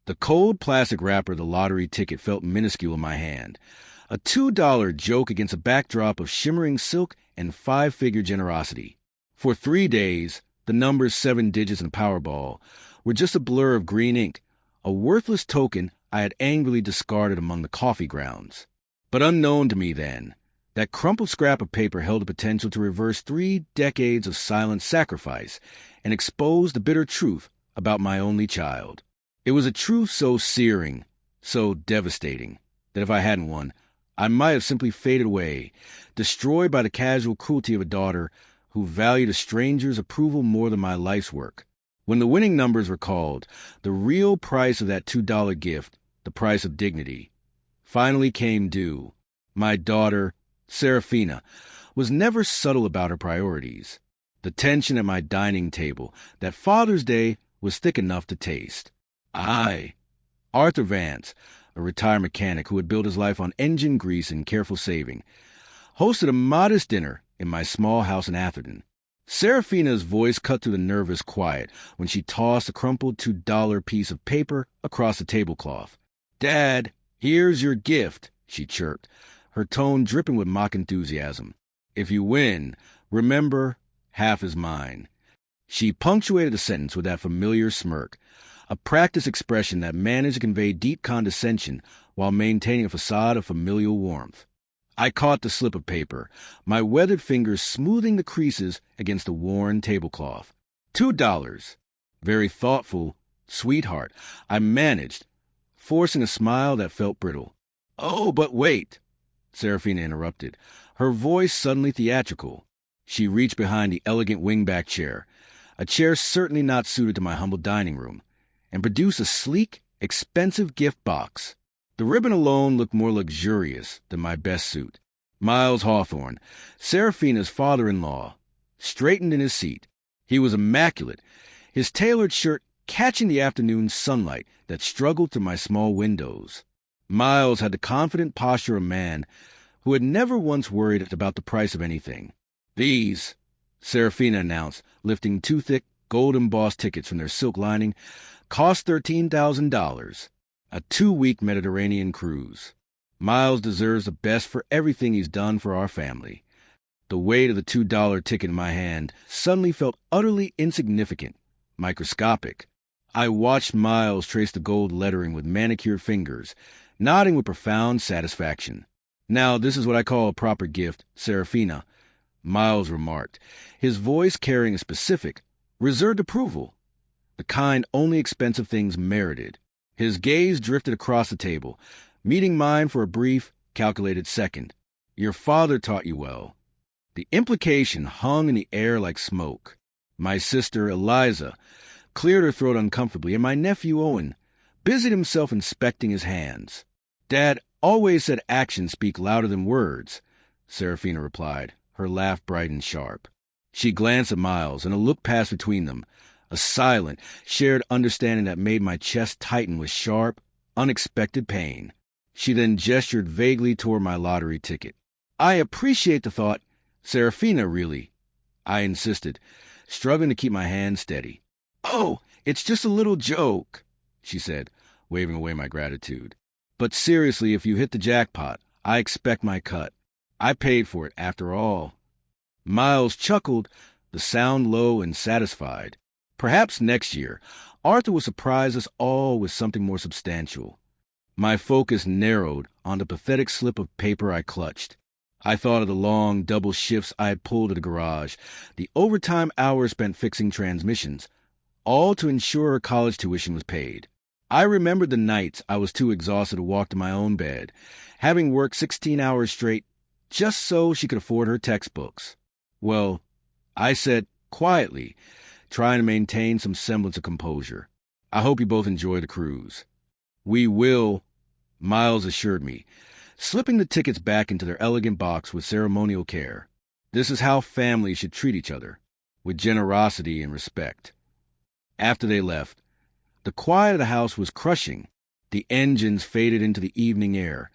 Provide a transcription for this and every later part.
The cold plastic wrapper of the lottery ticket felt minuscule in my hand. A $2 joke against a backdrop of shimmering silk and five-figure generosity. For 3 days, the numbers 7 digits and Powerball were just a blur of green ink, a worthless token I had angrily discarded among the coffee grounds. But unknown to me then, that crumpled scrap of paper held the potential to reverse 3 decades of silent sacrifice and expose the bitter truth about my only child. It was a truth so searing, so devastating, that if I hadn't won, I might have simply faded away, destroyed by the casual cruelty of a daughter who valued a stranger's approval more than my life's work. When the winning numbers were called, the real price of that $2 gift, the price of dignity, finally came due. My daughter, Serafina, was never subtle about her priorities. The tension at my dining table, that Father's Day, was thick enough to taste. Arthur Vance, a retired mechanic who had built his life on engine grease and careful saving, hosted a modest dinner in my small house in Atherton. Serafina's voice cut through the nervous quiet when she tossed a crumpled $2 piece of paper across the tablecloth. "Dad, here's your gift," she chirped, her tone dripping with mock enthusiasm. "If you win, remember, half is mine." She punctuated the sentence with that familiar smirk, a practiced expression that managed to convey deep condescension while maintaining a facade of familial warmth. I caught the slip of paper, my weathered fingers smoothing the creases against the worn tablecloth. $2. Very thoughtful, sweetheart, I managed, forcing a smile that felt brittle. "Oh, but wait," Serafina interrupted, her voice suddenly theatrical. She reached behind the elegant wingback chair, a chair certainly not suited to my humble dining room, and produced a sleek, expensive gift box. The ribbon alone looked more luxurious than my best suit. Miles Hawthorne, Serafina's father-in-law, straightened in his seat. He was immaculate, his tailored shirt catching the afternoon sunlight that struggled through my small windows. Miles had the confident posture of a man who had never once worried about the price of anything. "These," Serafina announced, lifting 2 thick, gold-embossed tickets from their silk lining, "cost $13,000. A 2-week Mediterranean cruise. Miles deserves the best for everything he's done for our family." The weight of the $2 ticket in my hand suddenly felt utterly insignificant, microscopic. I watched Miles trace the gold lettering with manicured fingers, nodding with profound satisfaction. "Now, this is what I call a proper gift, Serafina," Miles remarked, his voice carrying a specific, reserved approval, the kind only expensive things merited. His gaze drifted across the table, meeting mine for a brief, calculated second. "Your father taught you well." The implication hung in the air like smoke. My sister, Eliza, cleared her throat uncomfortably, and my nephew, Owen, busied himself inspecting his hands. "Dad always said actions speak louder than words," Serafina replied, her laugh bright and sharp. She glanced at Miles, and a look passed between them, a silent, shared understanding that made my chest tighten with sharp, unexpected pain. She then gestured vaguely toward my lottery ticket. "I appreciate the thought, Serafina, really," I insisted, struggling to keep my hand steady. "Oh, it's just a little joke," she said, waving away my gratitude. "But seriously, if you hit the jackpot, I expect my cut. I paid for it, after all." Miles chuckled, the sound low and satisfied. Perhaps next year, Arthur will surprise us all with something more substantial. My focus narrowed on the pathetic slip of paper I clutched. I thought of the long double shifts I had pulled at the garage, the overtime hours spent fixing transmissions, all to ensure her college tuition was paid. I remembered the nights I was too exhausted to walk to my own bed, having worked 16 hours straight just so she could afford her textbooks. "Well," I said quietly, trying to maintain some semblance of composure, "I hope you both enjoy the cruise." "We will," Miles assured me, slipping the tickets back into their elegant box with ceremonial care. This is how families should treat each other, with generosity and respect. After they left, the quiet of the house was crushing. The engines faded into the evening air,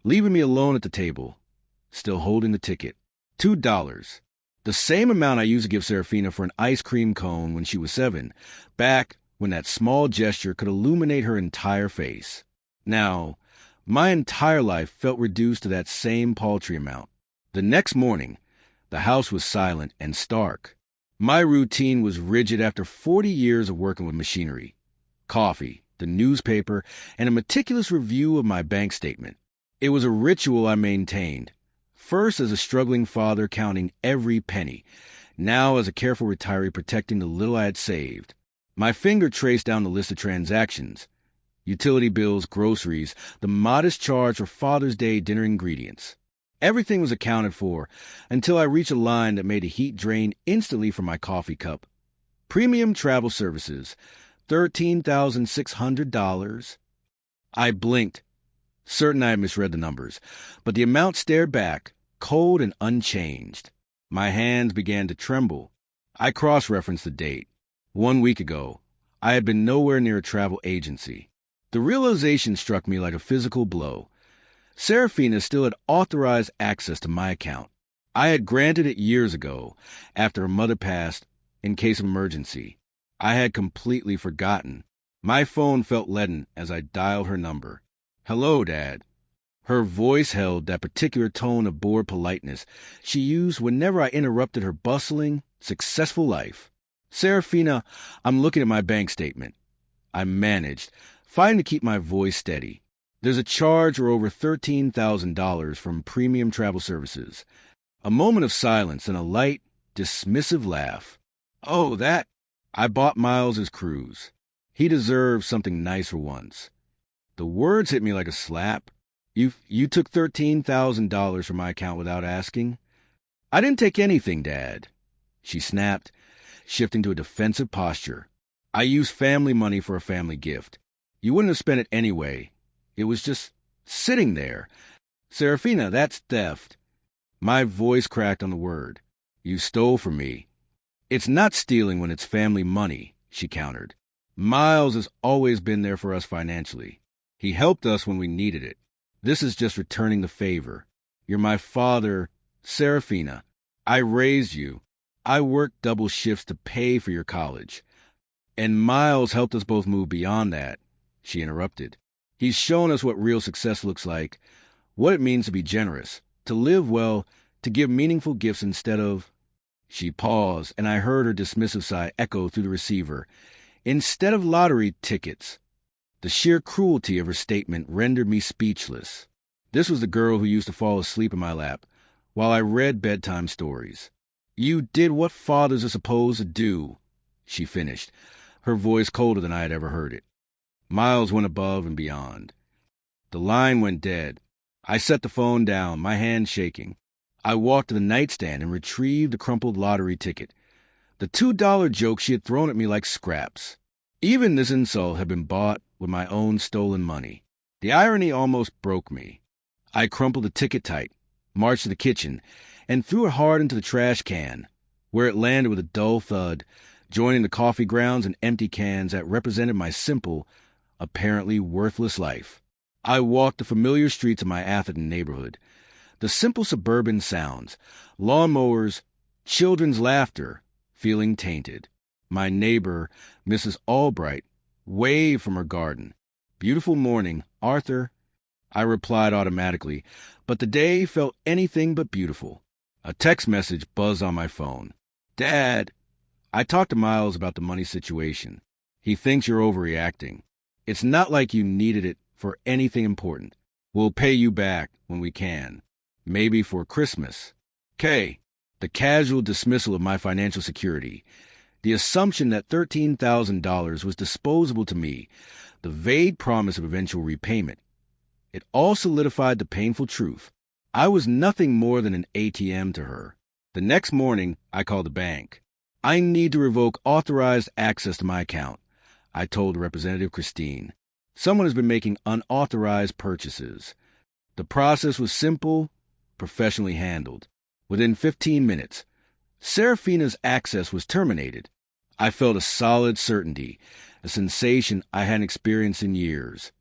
leaving me alone at the table, still holding the ticket. $2. The same amount I used to give Serafina for an ice cream cone when she was 7, back when that small gesture could illuminate her entire face. Now, my entire life felt reduced to that same paltry amount. The next morning, the house was silent and stark. My routine was rigid after 40 years of working with machinery. Coffee, the newspaper, and a meticulous review of my bank statement. It was a ritual I maintained, first as a struggling father counting every penny, now as a careful retiree protecting the little I had saved. My finger traced down the list of transactions. Utility bills, groceries, the modest charge for Father's Day dinner ingredients. Everything was accounted for until I reached a line that made the heat drain instantly from my coffee cup. Premium travel services, $13,600. I blinked, certain I had misread the numbers, but the amount stared back, cold and unchanged. My hands began to tremble. I cross-referenced the date. 1 week ago, I had been nowhere near a travel agency. The realization struck me like a physical blow. Serafina still had authorized access to my account. I had granted it years ago, after her mother passed, in case of emergency. I had completely forgotten. My phone felt leaden as I dialed her number. "Hello, Dad." Her voice held that particular tone of bored politeness she used whenever I interrupted her bustling, successful life. "Serafina, I'm looking at my bank statement." I managed, fighting to keep my voice steady. "There's a charge for over $13,000 from premium travel services." A moment of silence and a light, dismissive laugh. "Oh, that. I bought Miles his cruise. He deserves something nice for once." The words hit me like a slap. You took $13,000 from my account without asking?" "I didn't take anything, Dad," she snapped, shifting to a defensive posture. "I used family money for a family gift. You wouldn't have spent it anyway. It was just sitting there." "Serafina, that's theft." My voice cracked on the word. "You stole from me." "It's not stealing when it's family money," she countered. "Miles has always been there for us financially. He helped us when we needed it. This is just returning the favor. You're my father, Serafina. I raised you. I worked double shifts to pay for your college. And Miles helped us both move beyond that," she interrupted. "He's shown us what real success looks like, what it means to be generous, to live well, to give meaningful gifts instead of—" She paused, and I heard her dismissive sigh echo through the receiver. "Instead of lottery tickets." The sheer cruelty of her statement rendered me speechless. This was the girl who used to fall asleep in my lap while I read bedtime stories. "You did what fathers are supposed to do," she finished, her voice colder than I had ever heard it. Miles went above and beyond. The line went dead. I set the phone down, my hand shaking. I walked to the nightstand and retrieved the crumpled lottery ticket. The $2 joke she had thrown at me like scraps. Even this insult had been bought with my own stolen money. The irony almost broke me. I crumpled the ticket tight, marched to the kitchen, and threw it hard into the trash can, where it landed with a dull thud, joining the coffee grounds and empty cans that represented my simple, apparently worthless life. I walked the familiar streets of my Atherton neighborhood. The simple suburban sounds, lawnmowers, children's laughter, feeling tainted. My neighbor, Mrs. Albright, waved from her garden. "Beautiful morning, Arthur." I replied automatically, but the day felt anything but beautiful. A text message buzzed on my phone. "Dad, I talked to Miles about the money situation. He thinks you're overreacting. It's not like you needed it for anything important. We'll pay you back when we can. Maybe for Christmas." K. The casual dismissal of my financial security. The assumption that $13,000 was disposable to me. The vague promise of eventual repayment. It all solidified the painful truth. I was nothing more than an ATM to her. The next morning, I called the bank. "I need to revoke authorized access to my account," I told Representative Christine. "Someone has been making unauthorized purchases." The process was simple, professionally handled. Within 15 minutes, Serafina's access was terminated. I felt a solid certainty, a sensation I hadn't experienced in years.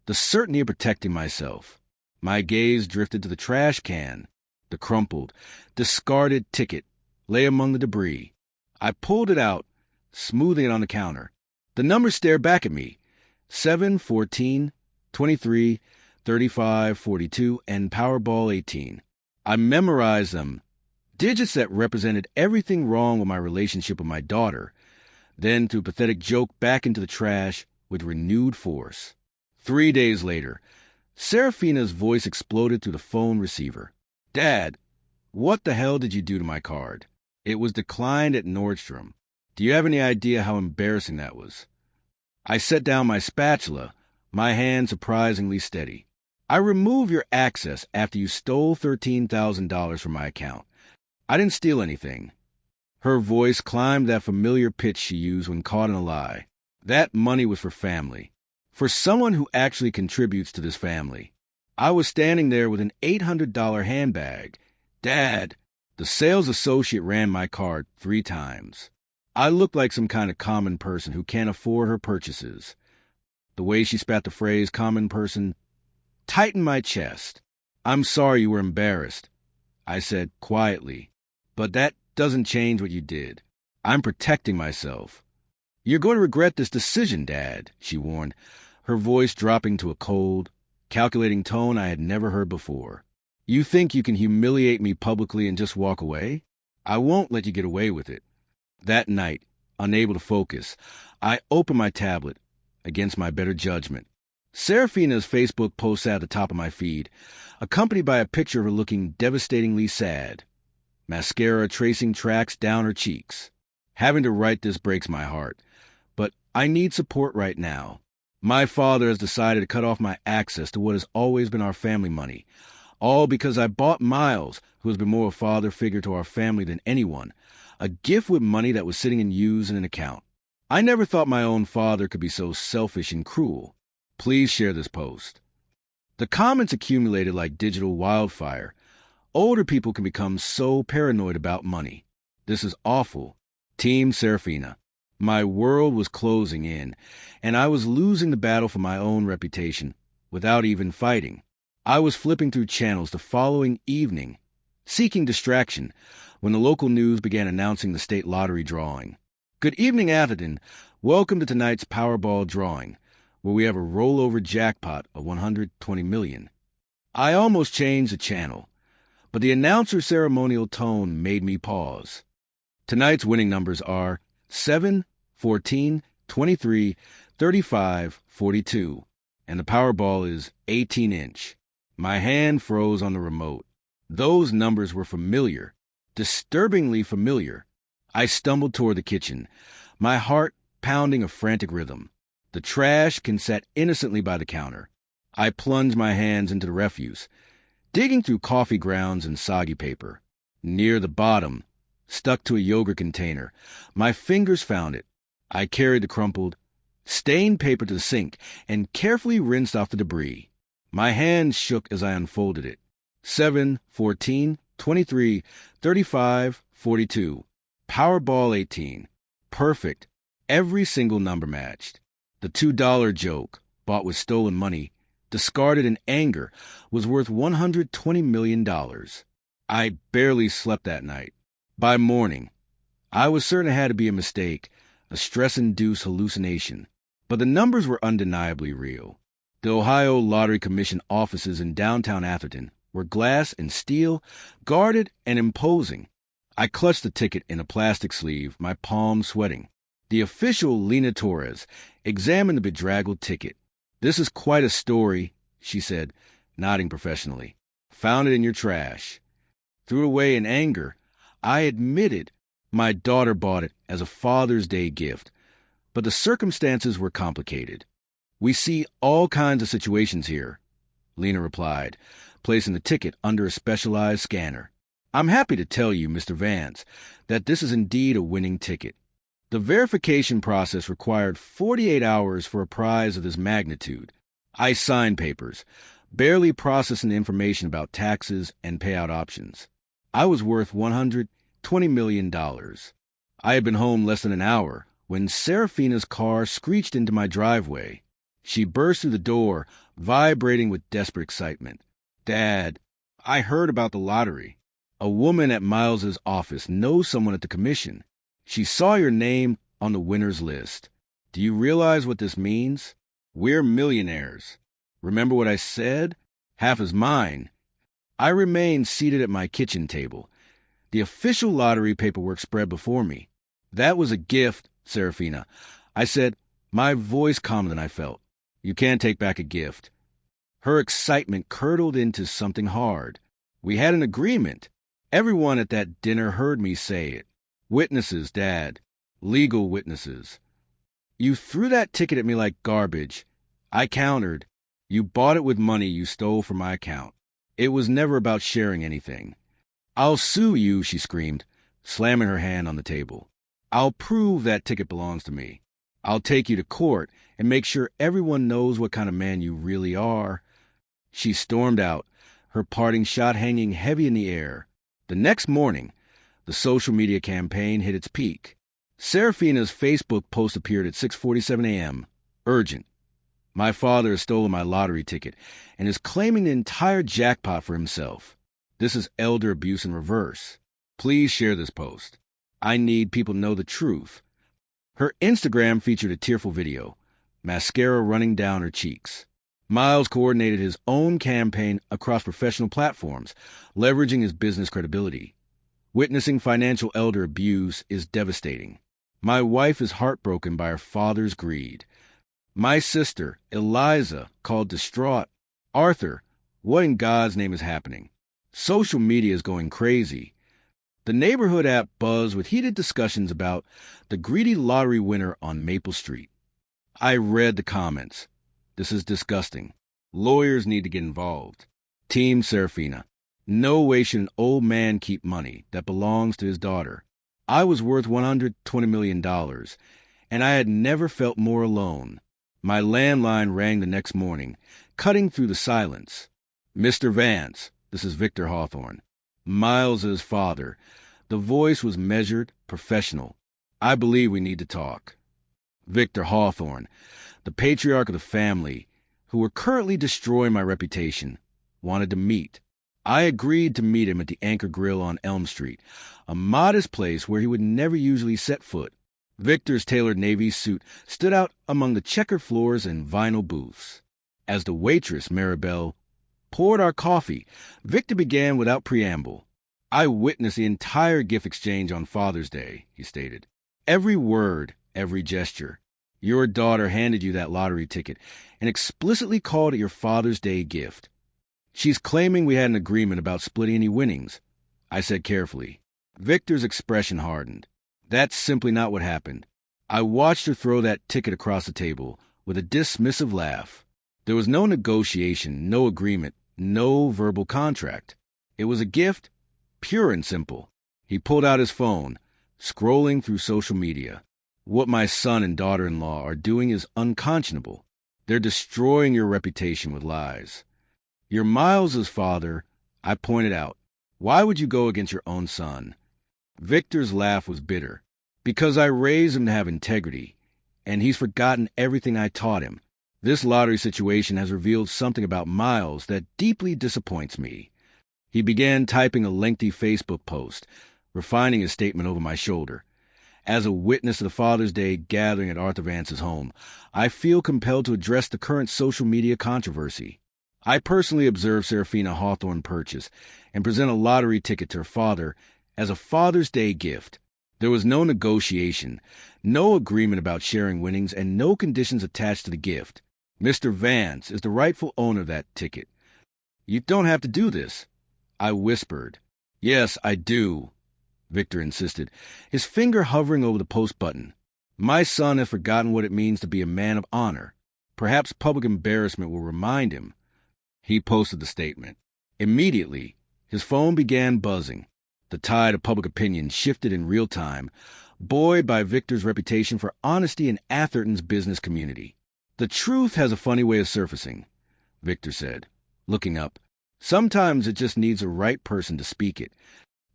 The certainty of protecting myself. My gaze drifted to the trash can. The crumpled, discarded ticket lay among the debris. I pulled it out, smoothing it on the counter. The numbers stared back at me. 7, 14, 23, 35, 42, and Powerball 18. I memorized them, digits that represented everything wrong with my relationship with my daughter, then threw a pathetic joke back into the trash with renewed force. 3 days later, Serafina's voice exploded through the phone receiver. "Dad, what the hell did you do to my card? It was declined at Nordstrom. Do you have any idea how embarrassing that was?" I set down my spatula, my hand surprisingly steady. "I removed your access after you stole $13,000 from my account. I didn't steal anything." Her voice climbed that familiar pitch she used when caught in a lie. That money was for family. For someone who actually contributes to this family. I was standing there with an $800 handbag. "Dad," the sales associate ran my card 3 times. I looked like some kind of common person who can't afford her purchases. The way she spat the phrase "common person" tightened my chest. "I'm sorry you were embarrassed," I said quietly, "but that doesn't change what you did. I'm protecting myself." "You're going to regret this decision, Dad," she warned, her voice dropping to a cold, calculating tone I had never heard before. "You think you can humiliate me publicly and just walk away? I won't let you get away with it." That night, unable to focus, I opened my tablet against my better judgment. Serafina's Facebook post sat at the top of my feed, accompanied by a picture of her looking devastatingly sad, mascara tracing tracks down her cheeks. Having to write this breaks my heart, but I need support right now. My father has decided to cut off my access to what has always been our family money, all because I bought Miles, who has been more a father figure to our family than anyone, a gift with money that was sitting unused in an account. I never thought my own father could be so selfish and cruel. Please share this post. The comments accumulated like digital wildfire. Older people can become so paranoid about money. This is awful. Team Serafina. My world was closing in, and I was losing the battle for my own reputation without even fighting. I was flipping through channels the following evening, seeking distraction, when the local news began announcing the state lottery drawing. "Good evening, Atherton. Welcome to tonight's Powerball drawing, where we have a rollover jackpot of $120 million. I almost changed the channel, but the announcer's ceremonial tone made me pause. Tonight's winning numbers are 7, 14, 23, 35, 42, and the Powerball is 18-inch. My hand froze on the remote. Those numbers were familiar, disturbingly familiar. I stumbled toward the kitchen, my heart pounding a frantic rhythm. The trash can sat innocently by the counter. I plunged my hands into the refuse, digging through coffee grounds and soggy paper. Near the bottom, stuck to a yogurt container, my fingers found it. I carried the crumpled, stained paper to the sink and carefully rinsed off the debris. My hands shook as I unfolded it. 7, 14, 23, 35, 42. Powerball 18. Perfect. Every single number matched. The $2 joke, bought with stolen money, discarded in anger, was worth $120 million. I barely slept that night. By morning, I was certain it had to be a mistake, a stress-induced hallucination. But the numbers were undeniably real. The Ohio Lottery Commission offices in downtown Atherton were glass and steel, guarded and imposing. I clutched the ticket in a plastic sleeve, my palms sweating. The official, Lena Torres, examined the bedraggled ticket. "This is quite a story," she said, nodding professionally. "Found it in your trash." Threw it away in anger. I admitted my daughter bought it as a Father's Day gift, but the circumstances were complicated. "We see all kinds of situations here," Lena replied, placing the ticket under a specialized scanner. "I'm happy to tell you, Mr. Vance, that this is indeed a winning ticket. The verification process required 48 hours for a prize of this magnitude. I signed papers, barely processing the information about taxes and payout options. I was worth $120 million. I had been home less than an hour when Serafina's car screeched into my driveway. She burst through the door, vibrating with desperate excitement. "Dad, I heard about the lottery. A woman at Miles's office knows someone at the commission. She saw your name on the winner's list. Do you realize what this means? We're millionaires. Remember what I said? Half is mine. I remained seated at my kitchen table, the official lottery paperwork spread before me. That was a gift, Serafina. I said, my voice calmer than I felt. You can't take back a gift. Her excitement curdled into something hard. We had an agreement. Everyone at that dinner heard me say it. Witnesses, Dad. Legal witnesses. You threw that ticket at me like garbage. I countered. You bought it with money you stole from my account. It was never about sharing anything. I'll sue you, she screamed, slamming her hand on the table. I'll prove that ticket belongs to me. I'll take you to court and make sure everyone knows what kind of man you really are. She stormed out, her parting shot hanging heavy in the air. The next morning, the social media campaign hit its peak. Serafina's Facebook post appeared at 6:47 a.m. Urgent. My father has stolen my lottery ticket and is claiming the entire jackpot for himself. This is elder abuse in reverse. Please share this post. I need people to know the truth. Her Instagram featured a tearful video, mascara running down her cheeks. Miles coordinated his own campaign across professional platforms, leveraging his business credibility. Witnessing financial elder abuse is devastating. My wife is heartbroken by her father's greed. My sister, Eliza, called distraught. Arthur, what in God's name is happening? Social media is going crazy. The neighborhood app buzzed with heated discussions about the greedy lottery winner on Maple Street. I read the comments. This is disgusting. Lawyers need to get involved. Team Serafina. No way should an old man keep money that belongs to his daughter. I was worth $120 million, and I had never felt more alone. My landline rang the next morning, cutting through the silence. Mr. Vance, this is Victor Hawthorne. Miles's father. The voice was measured, professional. I believe we need to talk. Victor Hawthorne, the patriarch of the family, who were currently destroying my reputation, wanted to meet. I agreed to meet him at the Anchor Grill on Elm Street, a modest place where he would never usually set foot. Victor's tailored navy suit stood out among the checkered floors and vinyl booths. As the waitress, Maribel, poured our coffee, Victor began without preamble. I witnessed the entire gift exchange on Father's Day, he stated. Every word, every gesture. Your daughter handed you that lottery ticket and explicitly called it your Father's Day gift. She's claiming we had an agreement about splitting any winnings. I said carefully. Victor's expression hardened. That's simply not what happened. I watched her throw that ticket across the table with a dismissive laugh. There was no negotiation, no agreement, no verbal contract. It was a gift, pure and simple. He pulled out his phone, scrolling through social media. What my son and daughter-in-law are doing is unconscionable. They're destroying your reputation with lies. You're Miles's father, I pointed out. Why would you go against your own son? Victor's laugh was bitter. Because I raised him to have integrity, and he's forgotten everything I taught him. This lottery situation has revealed something about Miles that deeply disappoints me. He began typing a lengthy Facebook post, refining his statement over my shoulder. As a witness to the Father's Day gathering at Arthur Vance's home, I feel compelled to address the current social media controversy. I personally observed Serafina Hawthorne purchase and present a lottery ticket to her father as a Father's Day gift. There was no negotiation, no agreement about sharing winnings, and no conditions attached to the gift. Mr. Vance is the rightful owner of that ticket. You don't have to do this, I whispered. Yes, I do, Victor insisted, his finger hovering over the post button. My son has forgotten what it means to be a man of honor. Perhaps public embarrassment will remind him. He posted the statement. Immediately, his phone began buzzing. The tide of public opinion shifted in real time, buoyed by Victor's reputation for honesty in Atherton's business community. The truth has a funny way of surfacing, Victor said, looking up. Sometimes it just needs the right person to speak it.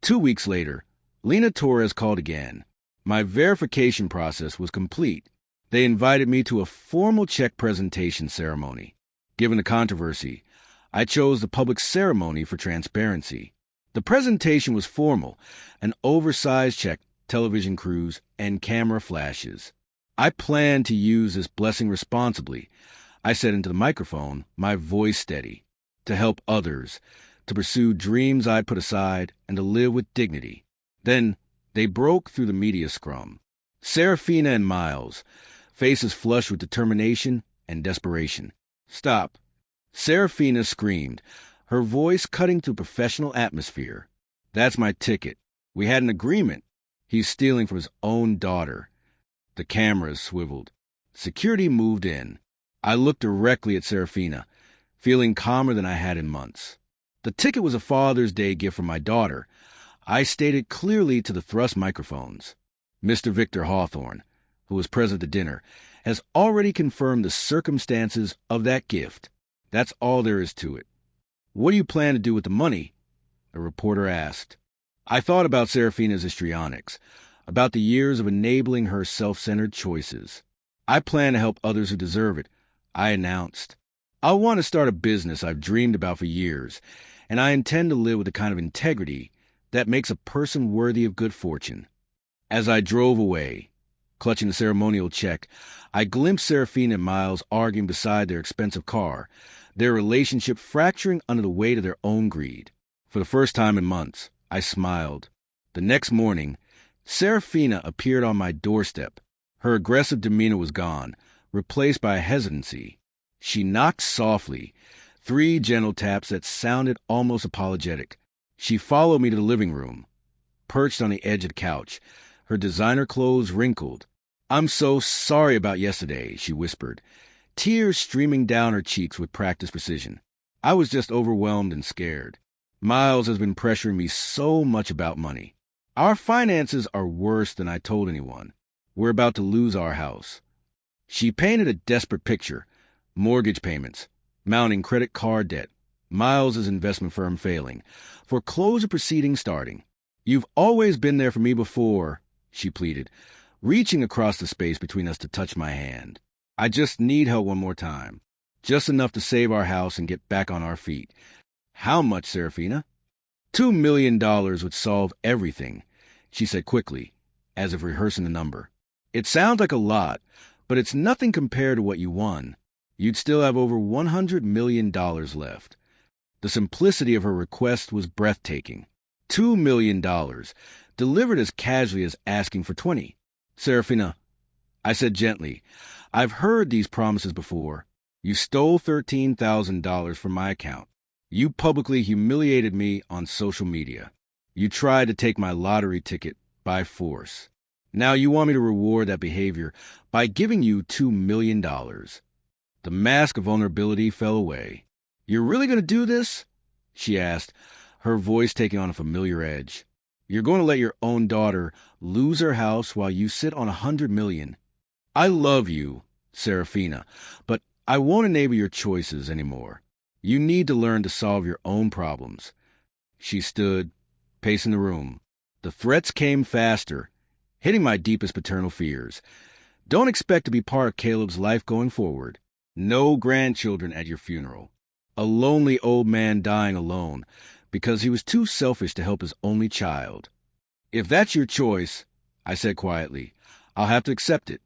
2 weeks later, Lena Torres called again. My verification process was complete. They invited me to a formal check presentation ceremony. Given the controversy, I chose the public ceremony for transparency. The presentation was formal, an oversized check, television crews, and camera flashes. I plan to use this blessing responsibly, I said into the microphone, my voice steady, to help others, to pursue dreams I'd put aside, and to live with dignity. Then they broke through the media scrum. Serafina and Miles, faces flushed with determination and desperation. "Stop!" Serafina screamed, her voice cutting through professional atmosphere. "That's my ticket. We had an agreement. He's stealing from his own daughter." The cameras swiveled. Security moved in. I looked directly at Serafina, feeling calmer than I had in months. The ticket was a Father's Day gift from my daughter. I stated clearly to the thrust microphones. Mr. Victor Hawthorne, who was present at dinner, has already confirmed the circumstances of that gift. That's all there is to it. "What do you plan to do with the money?" a reporter asked. I thought about Serafina's histrionics, about the years of enabling her self-centered choices. "I plan to help others who deserve it," I announced. "I want to start a business I've dreamed about for years, and I intend to live with the kind of integrity that makes a person worthy of good fortune." As I drove away, clutching the ceremonial check, I glimpsed Serafina and Miles arguing beside their expensive car, their relationship fracturing under the weight of their own greed. For the first time in months, I smiled. The next morning, Serafina appeared on my doorstep. Her aggressive demeanor was gone, replaced by a hesitancy. She knocked softly, 3 gentle taps that sounded almost apologetic. She followed me to the living room, perched on the edge of the couch, her designer clothes wrinkled. "I'm so sorry about yesterday," she whispered, tears streaming down her cheeks with practiced precision. "I was just overwhelmed and scared. Miles has been pressuring me so much about money. Our finances are worse than I told anyone. We're about to lose our house." She painted a desperate picture: mortgage payments, mounting credit card debt, Miles' investment firm failing, foreclosure proceedings starting. "You've always been there for me before," she pleaded, reaching across the space between us to touch my hand. "I just need help one more time. Just enough to save our house and get back on our feet." "How much, Serafina?" $2 million would solve everything," she said quickly, as if rehearsing the number. "It sounds like a lot, but it's nothing compared to what you won. You'd still have over $100 million left." The simplicity of her request was breathtaking. $2 million, delivered as casually as asking for 20. "Serafina," I said gently, "I've heard these promises before. You stole $13,000 from my account. You publicly humiliated me on social media. You tried to take my lottery ticket by force. Now you want me to reward that behavior by giving you $2 million. The mask of vulnerability fell away. "You're really going to do this?" she asked, her voice taking on a familiar edge. "You're going to let your own daughter lose her house while you sit on $100 million. I love you, Serafina, but I won't enable your choices anymore. You need to learn to solve your own problems." She stood, pacing the room. The threats came faster, hitting my deepest paternal fears. "Don't expect to be part of Caleb's life going forward. No grandchildren at your funeral. A lonely old man dying alone because he was too selfish to help his only child. If that's your choice," I said quietly, "I'll have to accept it."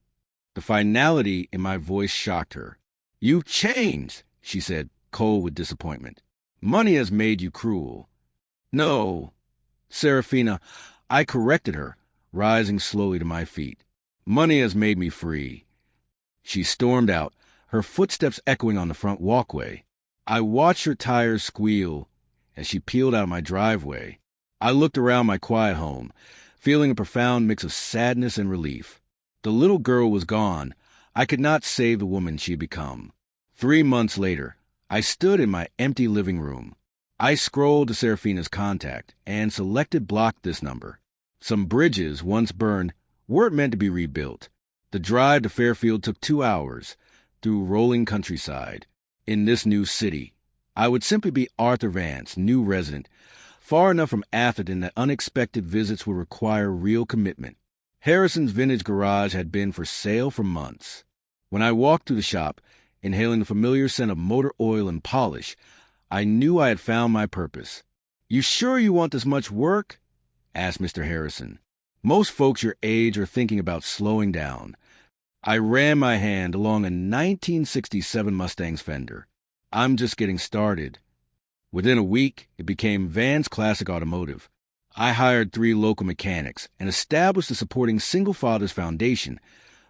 The finality in my voice shocked her. "You've changed," she said, cold with disappointment. "Money has made you cruel." "No, Serafina," I corrected her, rising slowly to my feet. "Money has made me free." She stormed out, her footsteps echoing on the front walkway. I watched her tires squeal as she peeled out of my driveway. I looked around my quiet home, feeling a profound mix of sadness and relief. The little girl was gone. I could not save the woman she had become. 3 months later, I stood in my empty living room. I scrolled to Serafina's contact and selected block this number. Some bridges, once burned, weren't meant to be rebuilt. The drive to Fairfield took 2 hours, through rolling countryside. In this new city, I would simply be Arthur Vance, new resident, far enough from Atherton that unexpected visits would require real commitment. Harrison's vintage garage had been for sale for months. When I walked through the shop, inhaling the familiar scent of motor oil and polish, I knew I had found my purpose. "You sure you want this much work?" asked Mr. Harrison. "Most folks your age are thinking about slowing down." I ran my hand along a 1967 Mustang's fender. I'm just getting started. Within a week, it became Van's Classic Automotive. I hired 3 local mechanics and established a supporting single father's foundation,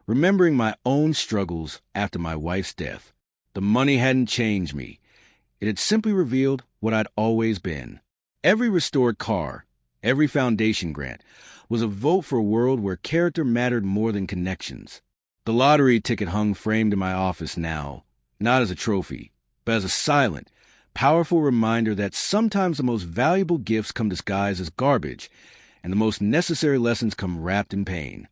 remembering my own struggles after my wife's death. The money hadn't changed me. It had simply revealed what I'd always been. Every restored car, every foundation grant, was a vote for a world where character mattered more than connections. The lottery ticket hung framed in my office now, not as a trophy, but as a silent, powerful reminder that sometimes the most valuable gifts come disguised as garbage, and the most necessary lessons come wrapped in pain.